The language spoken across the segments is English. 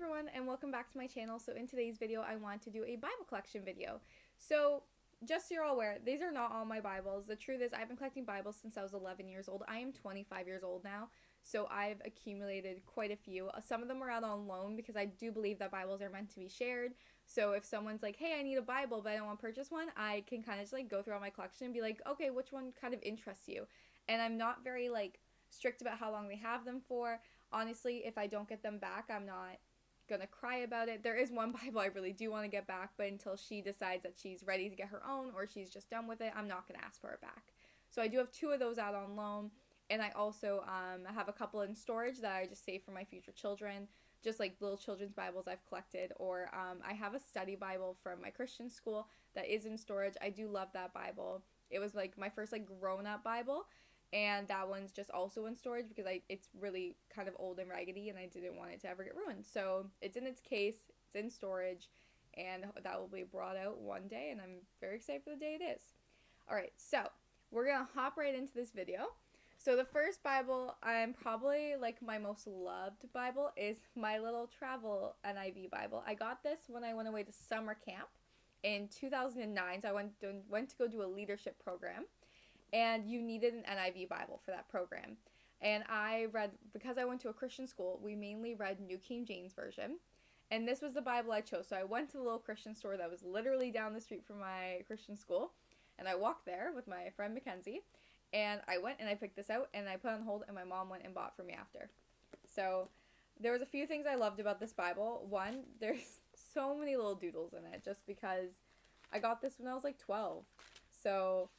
everyone, and welcome back to my channel. So in today's video I want to do a Bible collection video. So just so you're all aware, these are not all my Bibles. The truth is I've been collecting Bibles since I was 11 years old. I am 25 years old now, so I've accumulated quite a few. Some of them are out on loan because I do believe that Bibles are meant to be shared. So if someone's like, hey, I need a Bible but I don't want to purchase one, I can kind of just go through all my collection and be like, okay, which one kind of interests you? And I'm not very strict about how long they have them for. Honestly, if I don't get them back, I'm not gonna cry about it. There is one Bible I really do want to get back, but until she decides that she's ready to get her own or she's just done with it, I'm not gonna ask for it back. So I do have 2 of those out on loan, and I also have a couple in storage that I just save for my future children, just like little children's Bibles I've collected, or I have a study Bible from my Christian school that is in storage. I do love that Bible. It was my first grown-up Bible. And that one's just also in storage because it's really kind of old and raggedy and I didn't want it to ever get ruined. So it's in its case, it's in storage, and that will be brought out one day, and I'm very excited for the day it is. Alright, so we're going to hop right into this video. So the first Bible, I'm probably my most loved Bible, is my little travel NIV Bible. I got this when I went away to summer camp in 2009. So I went to go do a leadership program. And you needed an NIV Bible for that program. And I read, because I went to a Christian school, we mainly read New King James Version. And this was the Bible I chose. So I went to the little Christian store that was literally down the street from my Christian school. And I walked there with my friend Mackenzie. And I went and I picked this out and I put it on hold, and my mom went and bought for me after. So there was a few things I loved about this Bible. One, there's so many little doodles in it just because I got this when I was 12. So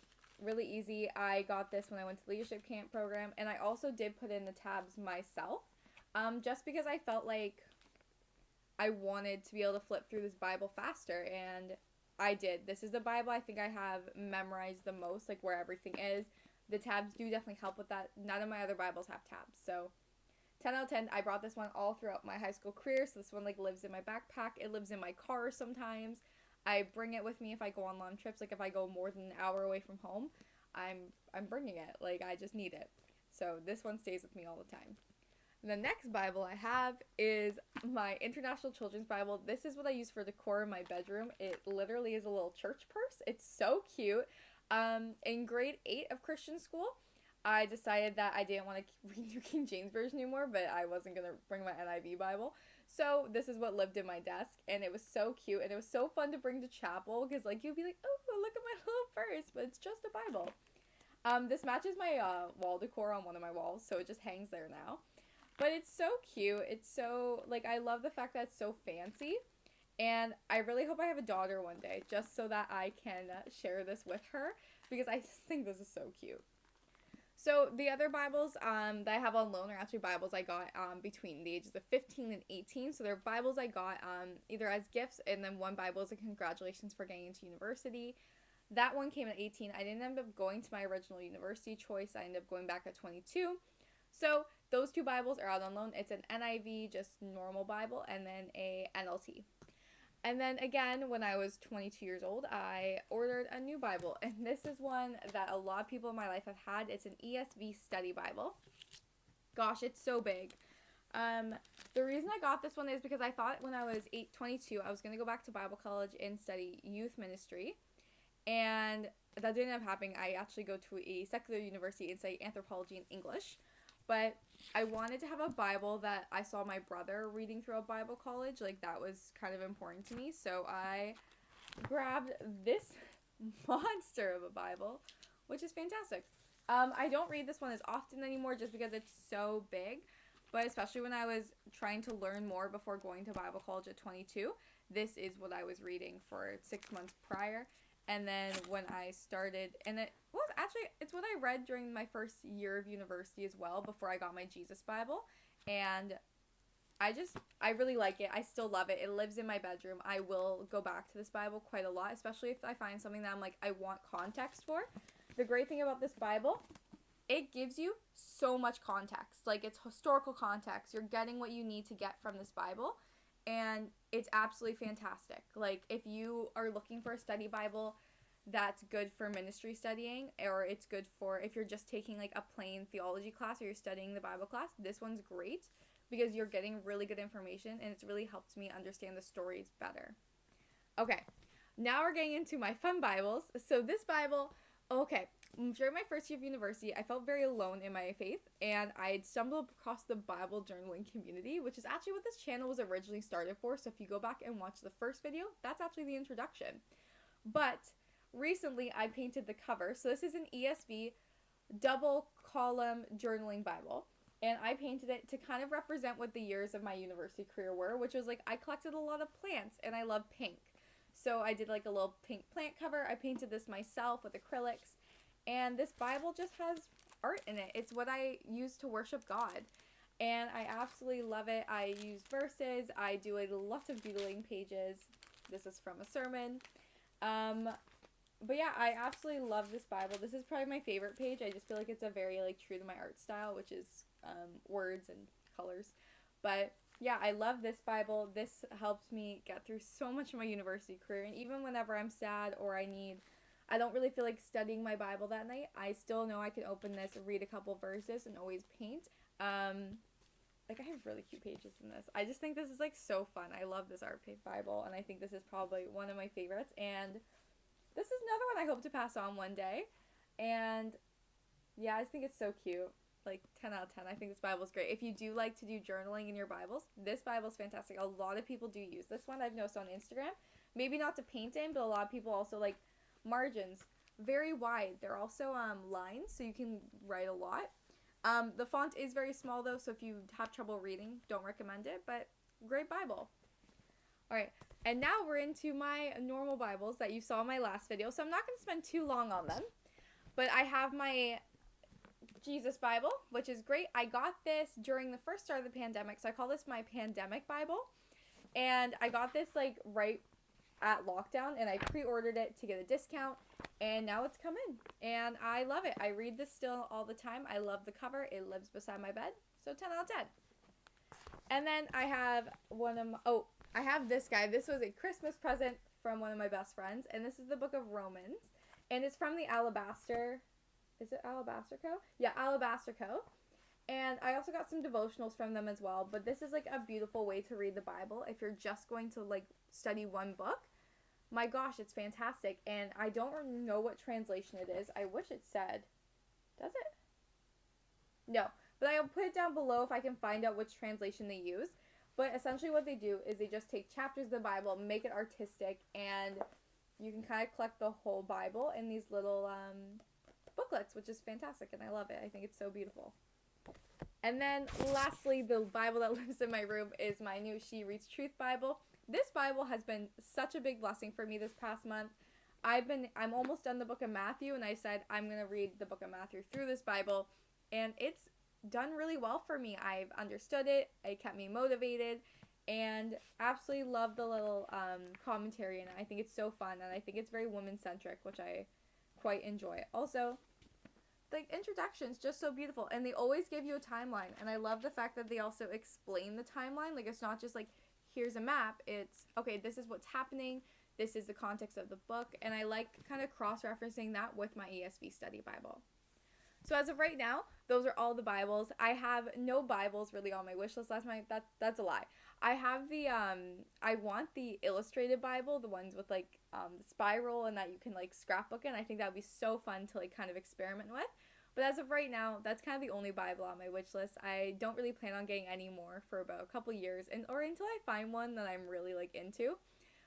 really easy. I got this when I went to leadership camp program, and I also did put in the tabs myself, just because I felt like I wanted to be able to flip through this Bible faster, and I did. This is the Bible I think I have memorized the most, where everything is. The tabs do definitely help with that. None of my other Bibles have tabs, so 10 out of 10. I brought this one all throughout my high school career, so this one lives in my backpack. It lives in my car sometimes. I bring it with me if I go on long trips. If I go more than an hour away from home, I'm bringing it. I just need it. So this one stays with me all the time. The next Bible I have is my International Children's Bible. This is what I use for decor in my bedroom. It literally is a little church purse. It's so cute. In grade 8 of Christian school, I decided that I didn't want to read New King James Version anymore, but I wasn't going to bring my NIV Bible. So this is what lived in my desk, and it was so cute, and it was so fun to bring to chapel, because you'd be like, oh, look at my little purse, but it's just a Bible. This matches my wall decor on one of my walls, so it just hangs there now. But it's so cute. It's so, I love the fact that it's so fancy, and I really hope I have a daughter one day, just so that I can share this with her, because I just think this is so cute. So the other Bibles that I have on loan are actually Bibles I got between the ages of 15 and 18. So they're Bibles I got either as gifts, and then one Bible is a congratulations for getting into university. That one came at 18. I didn't end up going to my original university choice. I ended up going back at 22. So those 2 Bibles are out on loan. It's an NIV, just normal Bible, and then a NLT. And then again, when I was 22 years old, I ordered a new Bible. And this is one that a lot of people in my life have had. It's an ESV study Bible. Gosh, it's so big. The reason I got this one is because I thought when I was 22, I was going to go back to Bible college and study youth ministry. And that didn't end up happening. I actually go to a secular university and study anthropology and English. But I wanted to have a Bible that I saw my brother reading throughout Bible college. That was kind of important to me. So I grabbed this monster of a Bible, which is fantastic. I don't read this one as often anymore just because it's so big. But especially when I was trying to learn more before going to Bible college at 22, this is what I was reading for 6 months prior. And then when I started, and it's what I read during my first year of university as well, before I got my Jesus Bible. And I really like it. I still love it. It lives in my bedroom. I will go back to this Bible quite a lot, especially if I find something that I'm I want context for. The great thing about this Bible, it gives you so much context. It's historical context. You're getting what you need to get from this Bible. And it's absolutely fantastic. If you are looking for a study Bible that's good for ministry studying, or it's good for if you're just taking a plain theology class or you're studying the Bible class, this one's great because you're getting really good information, and it's really helped me understand the stories better. Okay, now we're getting into my fun Bibles. So this Bible, okay, during my first year of university, I felt very alone in my faith, and I had stumbled across the Bible journaling community, which is actually what this channel was originally started for. So if you go back and watch the first video, that's actually the introduction. But recently, I painted the cover. So this is an ESV double column journaling Bible, and I painted it to kind of represent what the years of my university career were, which was like I collected a lot of plants, and I love pink. So I did like a little pink plant cover. I painted this myself with acrylics. And this Bible just has art in it. It's what I use to worship God. And I absolutely love it. I use verses. I do a lot of doodling pages. This is from a sermon. But yeah, I absolutely love this Bible. This is probably my favorite page. I just feel like it's a very like true to my art style, which is words and colors. But yeah, I love this Bible. This helped me get through so much of my university career. And even whenever I'm sad or I don't really feel like studying my Bible that night, I still know I can open this, read a couple verses, and always paint. Like, I have really cute pages in this. I just think this is, like, so fun. I love this art Bible, and I think this is probably one of my favorites. And this is another one I hope to pass on one day. And, yeah, I just think it's so cute. Like, 10 out of 10. I think this Bible is great. If you do like to do journaling in your Bibles, this Bible is fantastic. A lot of people do use this one. I've noticed on Instagram. Maybe not to paint in, but a lot of people also, like, margins very wide. They're also lines, so you can write a lot. The font is very small though, so if you have trouble reading, don't recommend it, but great Bible. Alright, and now we're into my normal Bibles that you saw in my last video, so I'm not going to spend too long on them, but I have my Jesus Bible, which is great. I got this during the first start of the pandemic, so I call this my pandemic Bible, and I got this like right at lockdown, and I pre-ordered it to get a discount, and now it's come in, and I love it. I read this still all the time. I love the cover. It lives beside my bed, so 10 out of 10. And then I have I have this guy. This was a Christmas present from one of my best friends, and this is the book of Romans, and it's from the Alabaster, is it Alabaster Co? Yeah, Alabaster Co. And I also got some devotionals from them as well, but this is like a beautiful way to read the Bible if you're just going to like study one book. My gosh, it's fantastic, and I don't know what translation it is. I wish it said. Does it? No, but I'll put it down below if I can find out which translation they use. But essentially what they do is they just take chapters of the Bible, make it artistic, and you can kind of collect the whole Bible in these little booklets, which is fantastic, and I love it. I think it's so beautiful. And then lastly, the Bible that lives in my room is my new She Reads Truth Bible. This Bible has been such a big blessing for me this past month. I'm almost done the book of Matthew, and I said I'm going to read the book of Matthew through this Bible, and it's done really well for me. I've understood it. It kept me motivated, and absolutely love the little commentary in it. I think it's so fun, and I think it's very woman-centric, which I quite enjoy. Also, the introduction's just so beautiful, and they always give you a timeline, and I love the fact that they also explain the timeline. Like, it's not just like, here's a map. It's, okay, this is what's happening. This is the context of the book, and I like kind of cross-referencing that with my ESV study Bible. So as of right now, those are all the Bibles. I have no Bibles really on my wish list last night. That's a lie. I have the, I want the illustrated Bible, the ones with like the spiral and that you can like scrapbook in. I think that would be so fun to like kind of experiment with. But as of right now, that's kind of the only Bible on my wish list. I don't really plan on getting any more for about a couple years, or until I find one that I'm really like into.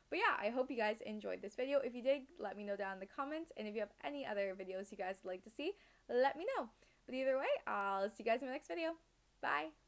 But yeah, I hope you guys enjoyed this video. If you did, let me know down in the comments. And if you have any other videos you guys would like to see, let me know. But either way, I'll see you guys in my next video. Bye!